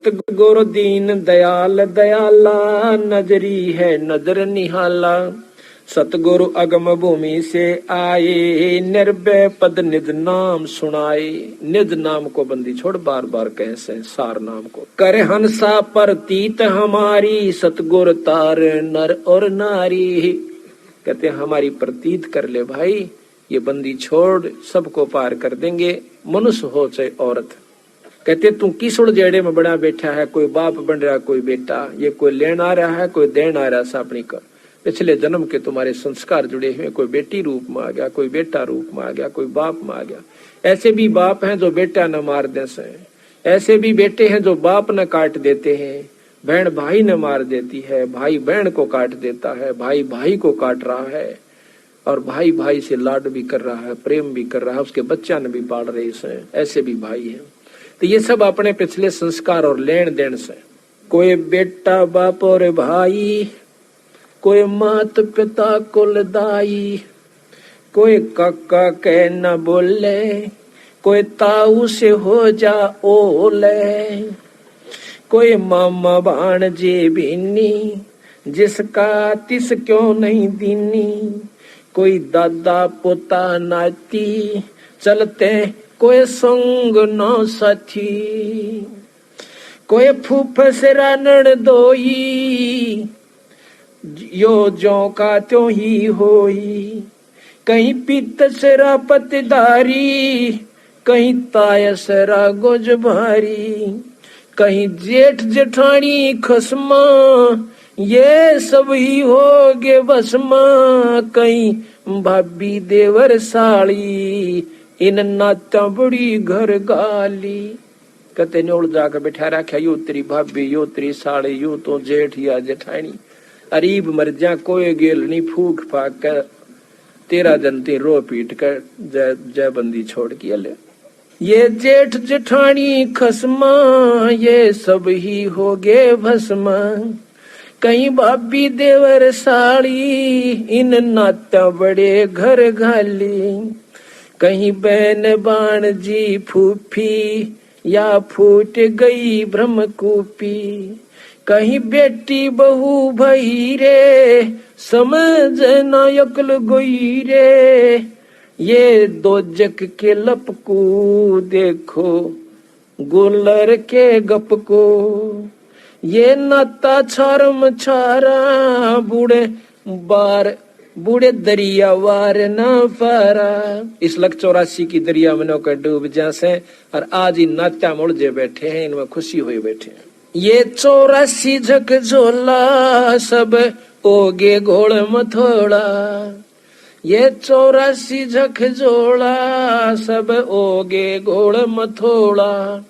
गुरु दीन दयाल दयाला, नजरी है नजर निहाला। सतगुरु अगम भूमि से आए, निर्भय पद निज नाम सुनाए। निज नाम को बंदी छोड़ बार बार कहे संसार नाम को। करे हंसा प्रतीत हमारी, सतगुरु तार नर और नारी। कहते हमारी प्रतीत कर ले भाई, ये बंदी छोड़ सबको पार कर देंगे, मनुष्य हो चाहे औरत। कहते तू किस उड़जेड़े में बड़ा बैठा है, कोई बाप बन रहा कोई बेटा, ये कोई लेन आ रहा है कोई देन आ रहा है। अपनी कर पिछले जन्म के तुम्हारे संस्कार जुड़े हुए, कोई बेटी रूप में आ गया, कोई बेटा रूप में आ गया, कोई बाप में आ गया। ऐसे भी बाप हैं जो बेटा न मार दे से, ऐसे भी बेटे हैं जो बाप न काट देते हैं, बहन भाई न मार देती है, भाई बहन को काट देता है, भाई भाई को काट रहा है, और भाई भाई से लाड भी कर रहा है, प्रेम भी कर रहा है, उसके बच्चा ने भी पाल रहे से। ऐसे भी भाई हैं। तो ये सब अपने पिछले संस्कार और लेन देन से। कोई बेटा बाप और भाई, कोई मात पिता कुलदाई, कोई काका कह न बोले, कोई ताऊ से हो जा ओले, कोई मामा भाणजे बीनी, जिसका तिस क्यों नहीं दीनी, कोई दादा पोता नाती, चलते कोई संग न साथी, कोई फूफस रानड़ दोई, यो जो का त्यों ही होई, कहीं पितसरा पतदारी, कहीं तायसरा गोज भारी, कहीं जेठ जेठानी खसमा, ये सब ही हो गे बसमा, कहीं भाभी देवर साड़ी, इन नाता बड़ी घर गाली। कहते न्योड़ जाकर बैठा रखा, यो तेरी भाभी, यो तेरी साड़ी, यो तो जेठ या जेठानी। अरीब मर जा कोई गेल नहीं, फूक फाक कर तेरा जनती रो पीट कर जय जय बंदी छोड़ के ले। ये जेठ जेठानी खसमा, ये सब ही हो गे भस्मा, कहीं भाभी देवर साड़ी, इन नाता बड़े घर घाली, कहीं बहन बाण जी फूफी, या फूट गई ब्रह्मकूपी, कहीं बेटी बहू भई रे, समझ न अकल गोई रे, ये दो जग के लपकू, देखो गुलर के गप को, ये नाता छारम छारा, बूढ़े दरिया वार न पारा। इस लक 84 की दरिया में नौकर डूब जासे, और आज ही नाचा मुड़जे बैठे हैं, इनमें खुशी हुई बैठे हैं। ये 84 झक झोला, सब ओगे घोड़ मथोड़ा, ये 84 झक झोला, सब ओगे घोड़ मथोड़ा।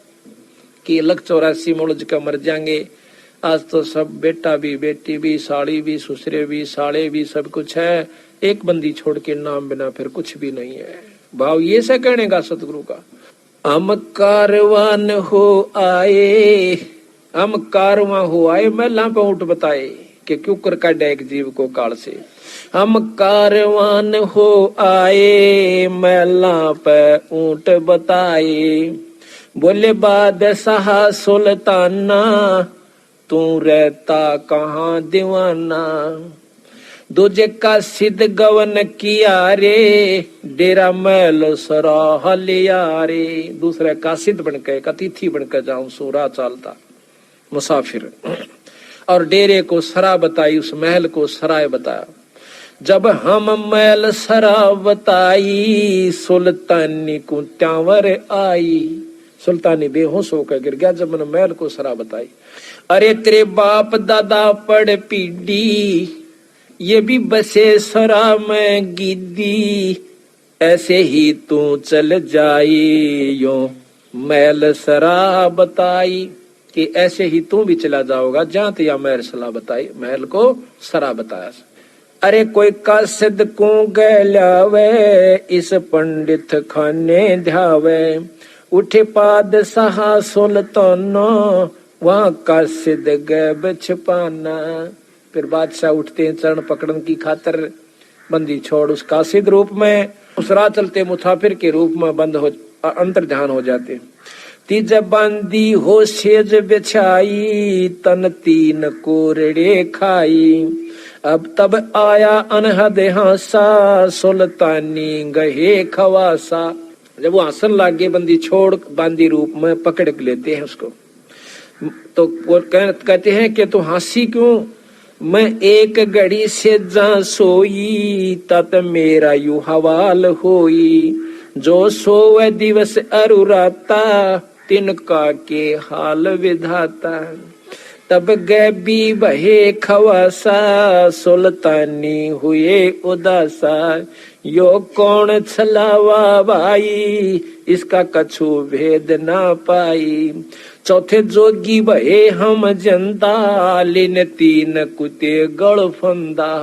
कि लक 84 मुड़ज का मर जाएंगे। आज तो सब बेटा भी, बेटी भी, साड़ी भी, ससुरे भी, साले भी, सब कुछ है। एक बंदी छोड़ के नाम बिना फिर कुछ भी नहीं है। भाव ये से कहने का सतगुरु का, हम कारवान हो आए, हम कारवां हो आए, महला पे ऊँट बताए कि क्यों कर काटे एक जीव को काल से। हम कारवान हो आए, महला पे ऊँट बताए, बोले बादशाह सुल्ताना, तू रहता कहाँ दीवाना, दूजे का सिद्ध गवन किया रे, डेरा मैल सराह लिया रे। दूसरे का सिद्ध बनकर, एक अतिथि बनकर जाऊं, सूरा चालता मुसाफिर, और डेरे को सरा बताई, उस महल को सराय बताया। जब हम महल सरा बताई, सुल्तानी को त्यावर आई। सुल्तानी बेहोश होकर गिर गया जब मैंने महल को सरा बताई। अरे तेरे बाप दादा पड़ पीडी, ये भी बसे सरा में गिद्दी, ऐसे ही तू चल जाई, यो महल सरा बताई। कि ऐसे ही तू भी चला जाओगा जहां या महल सरा बताई, महल को सरा बताया। अरे कोई कासिद को गैलावे, इस पंडित खाने ध्यावे, उठे पादशाह सुल्ताना, वहां कासिद गैब छिपाना। फिर बादशाह उठते हैं चरण पकड़न की खातर, बंदी छोड़ उस कासिद रूप में, उस राह चलते मुसाफिर के रूप में बंद हो अंतर ध्यान हो जाते। तिज बांदी हो सेज बिछाई, तन तीन कोरड़े खाई। अब तब आया अनहद हासा, सुल्तानी गहे खवासा। जब वो हंसन लागे बंदी छोड़ बांदी रूप में पकड़ के लेते हैं उसको, तो वो कहते हैं कि तू हंसी क्यों? मैं एक घड़ी से जा सोई, तत मेरा यू हवाल होई। जो सोवे दिवस अरुराता, तिनका के हाल विधाता। तब गैबी बहे खवासा, सुल्तानी हुए उदासा। यो कौन छलावा भाई, इसका कछु भेद ना पाई। चौथे जोगी बहे हम जनता, लिन तीन कुत्ते गड़फंदा।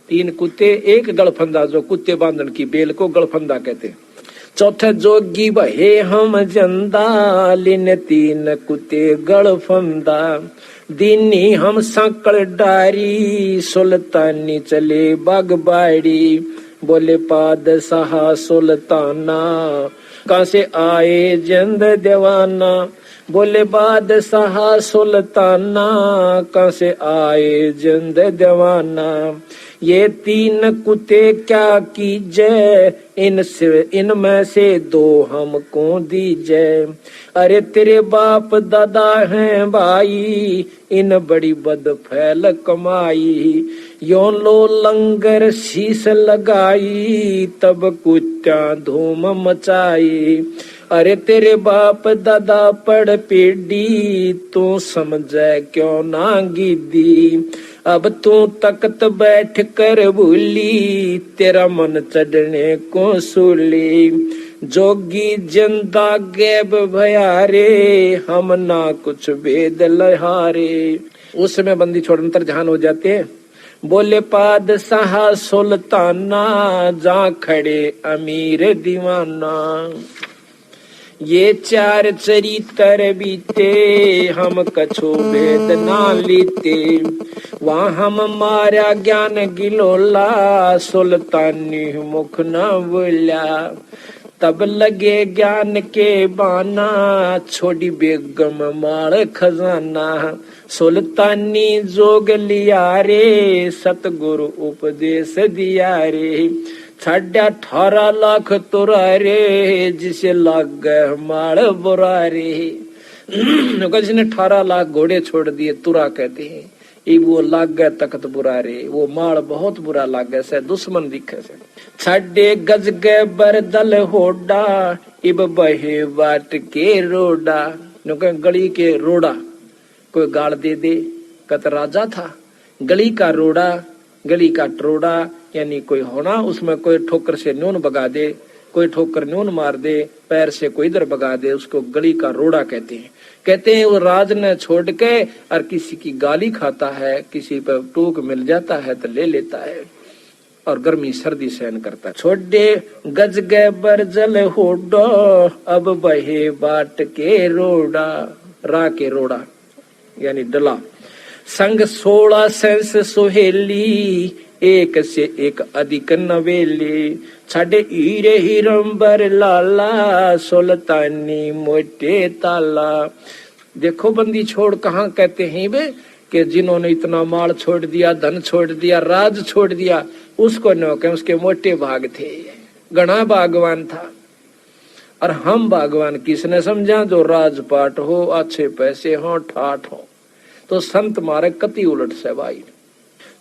तीन कुत्ते एक गड़फंदा, जो कुत्ते बांधन की बेल को गड़फंदा कहते। चौथे जोगी बहे हम जनता, लिन तीन कुत्ते गड़फंदा। दीनी हम सांकड़ डारी, सुल्तानी चले बागबाड़ी। बोले पादशाह सुल्ताना, कहाँ से आए जिंद दीवाना। बोले बादशाह सुल्ताना, कहाँ से आए जिंद दीवाना। ये तीन कुत्ते क्या कीजिए, इनमें से दो हमको दीजिए। अरे तेरे बाप दादा हैं भाई, इन बड़ी बद फैल कमाई। यो लो लंगर शीश लगाई, तब कुत्ता धूम मचाई। अरे तेरे बाप दादा पड़ पीढ़ी, तू समझे क्यों ना गिद्दी। अब तू तख्त बैठ कर भूली, तेरा मन चढ़ने को सूली। जोगी जिंदा गैब भयारे, हम ना कुछ भेद लहारे। उस समय बंदी छोड़ अंतर जहान हो जाते हैं। बोले पादशाह सुल्ताना, जा खड़े अमीर दीवाना। ये चार चरित्र बीते, हम कछु भेद ना लीते। वहाँ हम मारा ज्ञान गिलोला, सुल्तानी मुख न बोला। तब लगे ज्ञान के बाना, छोड़ी बेगम मार खजाना। सुल्तानी जोग लिया रे, सतगुरु उपदेश दिया रे। 18.5 लाख तुरा रे, जिसे लाग गए माड़ बुरा रे। जिसने 18 लाख घोड़े छोड़ दिए, तुरा कहते हैं। इब वो लाग गए तख्त बुरा रे, वो माड़ बहुत बुरा लाग गए से दुश्मन दिखे से। 6 गज गए बरदल होडा, इब बहे बाट के रोडा। गली के रोडा कोई गाड़ दे दे, कत राजा था। गली का रोडा, गली का टरोडा, यानी कोई होना उसमें कोई ठोकर से न्यून बगा दे, कोई ठोकर न्यून मार दे, पैर से कोई इधर बगा दे, उसको गली का रोड़ा कहते हैं। कहते हैं वो राज ने छोड़ के और किसी की गाली खाता है, किसी पर टोक मिल जाता है तो ले लेता है और गर्मी सर्दी सहन करता है। छोड़े गज गए बरजल होडो, अब बहे बाट के रोड़ा। रा के रोड़ा यानी डला। संग 16 सेंस सुहेली, एक से एक अधिक नवेली। छाडे हीरे हिरंबर लाला, सुल्तानी मोटे ताला। देखो बंदी छोड़ कहाँ कहते हैं वे कि जिन्होंने इतना माल छोड़ दिया, धन छोड़ दिया, राज छोड़ दिया, उसको न कहें, उसके मोटे भाग थे। गणा भागवान था। और हम भगवान किसने समझा? जो राजपाट हो, अच्छे पैसे हो, ठाठ हो। तो संत मारे कति उलट से भाई।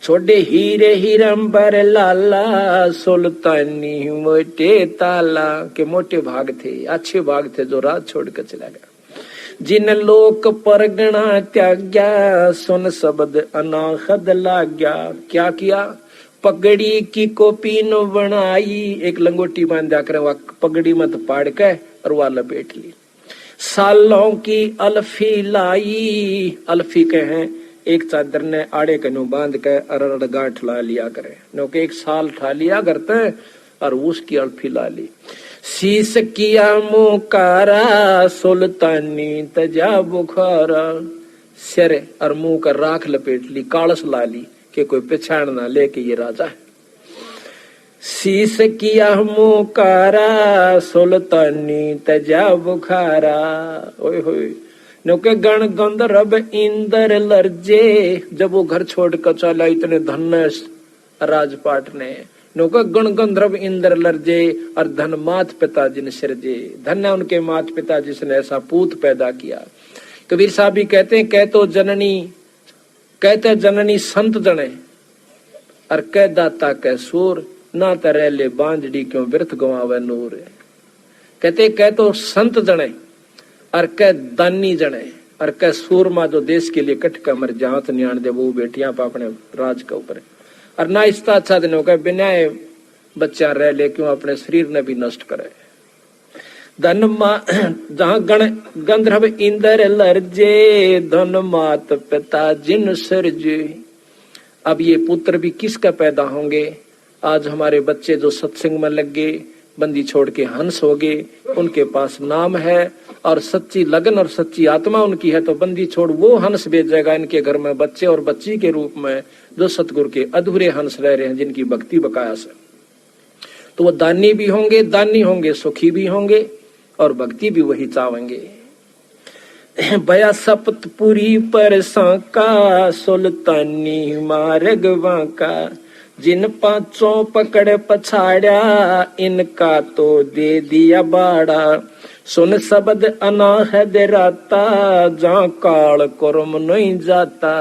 छोड़े हीरे हिरंबर लाला, सुल्तानी मोटे ताला। के मोटे भाग थे, अच्छे भाग थे, जो राज छोड़ कर चला गया। जिन लोक परगना त्याग्या, सुन शब्द अनाहद लाग्या। क्या किया? पगड़ी की कोपीन बनाई, एक लंगोटी बांधा कर पगड़ी मत पाड़ के और वह लपेट ली। सालों की अल्फी लाई, अल्फी के हैं एक चादर ने आड़े कनु बांध के अरड़ गांठ ला लिया करे, नो के एक साल ठा लिया करते और उसकी अल्फी ला ली। शीश किया मुकारा, सुल्तानी तजा बुखारा। सिर और मुंह का राख लपेट ली, कालस ला ली कि कोई पहचान ना ले कि ये राजा है। शीस किया मोकारा सुल्तानी तजा बुखारा। ओए होए नौके गण गंधर्व इंदर लर्जे। जब वो घर छोड़ कर चला इतने धन्य राजपाट ने, नौका गण गंधर्व इंद्र लर्जे और धन मात पिता जिन सिरजे। धन्य उनके मात पिता जिसने ऐसा पूत पैदा किया। कबीर साहब भी कहते हैं, कहते जननी संत जने और कह दाता कह सूर, ना तरह ले बांझड़ी क्यों व्यर्थ गवावे नूर। कहते कह तो संत जने और कह दानी जने और कह सूरमा जो देश के लिए कट का मर जात न्याण दे वो बेटियां अपने राज के ऊपर। और ना इसका अच्छा दिनों का बिना बच्चा रह ले क्यों अपने शरीर ने भी नष्ट करे। धन जहां गण गंधर्व इंद्र लर्जे, धन मात पिता जिन सरजे। अब ये पुत्र भी किसका पैदा होंगे। आज हमारे बच्चे जो सत्संग में लग गए, बंदी छोड़ के हंस हो गए, उनके पास नाम है और सच्ची लगन और सच्ची आत्मा उनकी है, तो बंदी छोड़ वो हंस भेजेगा इनके घर में बच्चे और बच्ची के रूप में जो सतगुरु के अधूरे हंस रह रहे हैं, जिनकी भक्ति बकाया से। तो वो दानी भी होंगे, सुखी भी होंगे और भक्ति भी वही चाहेंगे। बया सप्तपुरी पर सांका सुल्तानी मार्ग वांका। जिन पांचों पकड़ पछाड़ा, इनका तो दे दिया बाड़ा। सुन शब्द अनाहद राता, जहाँ काल कर्म नहीं जाता।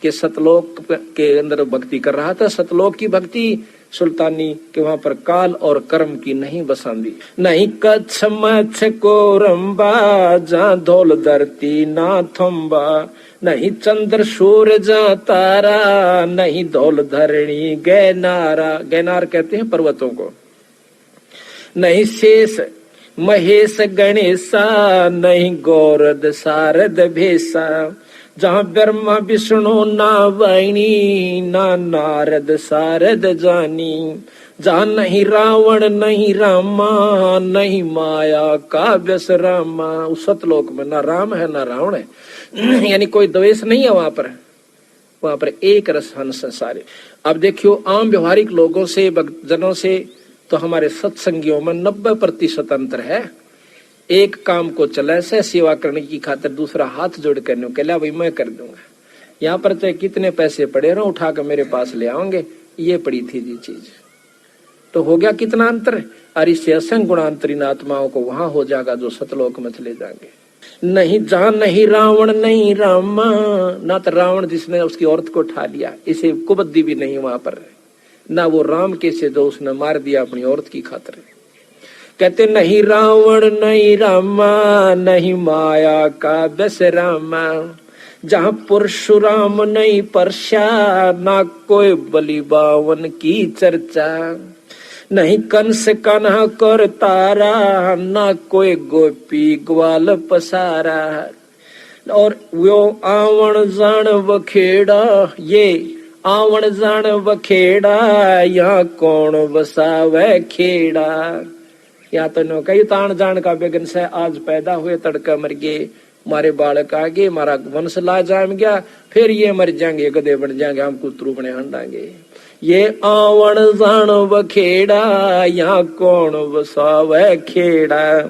के सतलोक के अंदर भक्ति कर रहा था, सतलोक की भक्ति सुल्तानी के वहां पर काल और कर्म की नहीं बसांदी। नहीं कच्छ मच्छ को रंबा, जहाँ धौल धरती ना थम्बा। नहीं चंद्र सूर्य जहाँ तारा, नहीं धौल धरणी गैनारा। गैनार कहते हैं पर्वतों को। नहीं शेष महेश गणेशा, नहीं गौरद शारद भेषा। जहाँ ब्रह्मा विष्णु ना वाणी, ना नारद शारद जानी। जहाँ नहीं रावण नहीं रामा, नहीं माया का व्यस रामा। उस सतलोक में ना राम है ना रावण है, यानी कोई द्वेष नहीं है वहां पर एक रस हंस सारे। अब देखियो आम व्यवहारिक लोगों से भक्तजनों से तो हमारे सत्संगियों में 90% अंतर है। एक काम को चले से सेवा करने की खातिर दूसरा हाथ जोड़ करने के लिए भाई मैं कर दूंगा। यहाँ पर चाहे कितने पैसे पड़े रहो उठा कर मेरे पास ले आओगे, ये पड़ी थी जी चीज। तो हो गया कितना अंतर। और इससे असंग गुणांतरीन आत्माओं को वहां हो जाएगा जो सतलोक में चले जाएंगे। नहीं जहां नहीं रावण नहीं रामा, ना तो रावण जिसने उसकी औरत को उठा लिया, इसे कुबद्दी भी नहीं वहां पर। ना वो राम के से जो उसने मार दिया अपनी औरत की खातिर। कहते नहीं रावण नहीं रामा, नहीं माया का व्यस रामा। जहाँ परशुराम नहीं परशा, ना कोई बलि बावन की चर्चा। नहीं कंस कान्हा कर तारा, ना कोई गोपी ग्वाल पसारा। और वो आवण जान वखेड़ा, ये आवण जान वखेड़ा, यहाँ कौन बसावे खेड़ा। यहाँ तो नो कई तान जान का बेगन से आज पैदा हुए तड़का मर गए, मारे बालक आ गए, मारा वंश ला जाम गया, फिर ये मर जाएंगे गधे बन जाएंगे, हम कुतरू बने हंडाएंगे। ये आवण जान वखेड़ा, यहाँ कौन बसावे खेड़ा।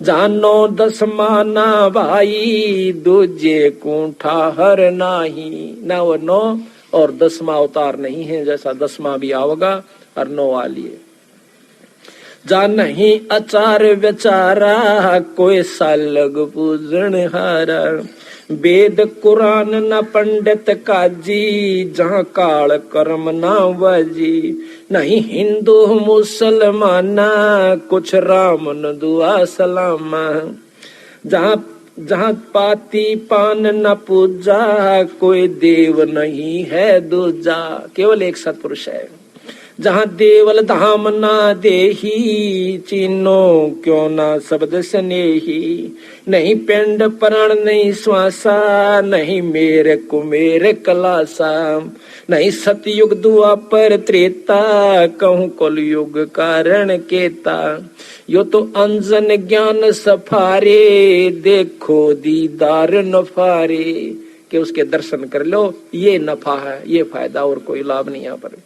जानो दसमाना भाई, दूजे कूठा हर नाही। ना वो 9 और 10वां अवतार नहीं है, जैसा 10वां भी आओगा और 9 वाली है। जा नहीं अचार विचारा, कोई सालग पूजन हारा। वेद कुरान न पंडित काजी, जहाँ काल कर्म ना वाजी। नहीं हिंदू मुसलमाना, कुछ राम न दुआ सलामा। जहाँ पाती पान न पूजा, कोई देव नहीं है दूजा। केवल एक सत्पुरुष है। जहाँ देवल धाम ना देही, चीनो क्यों ना शब्द स्नेही। नहीं पिंड प्राण नहीं श्वासा, नहीं मेरे कुमेर कलासा। नहीं सतयुग द्वापर त्रेता, कहूँ कलयुग कारण केता। यो तो अंजन ज्ञान सफारे, देखो दीदार नफारे। कि उसके दर्शन कर लो, ये नफा है, ये फायदा, और कोई लाभ नहीं यहाँ पर।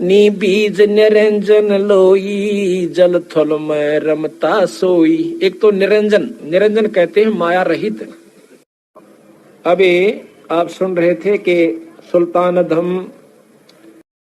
नी बीज निरंजन लोई, जल थल में रमता सोई। एक तो निरंजन, निरंजन कहते हैं माया रहित। अभी आप सुन रहे थे कि सुल्तान धम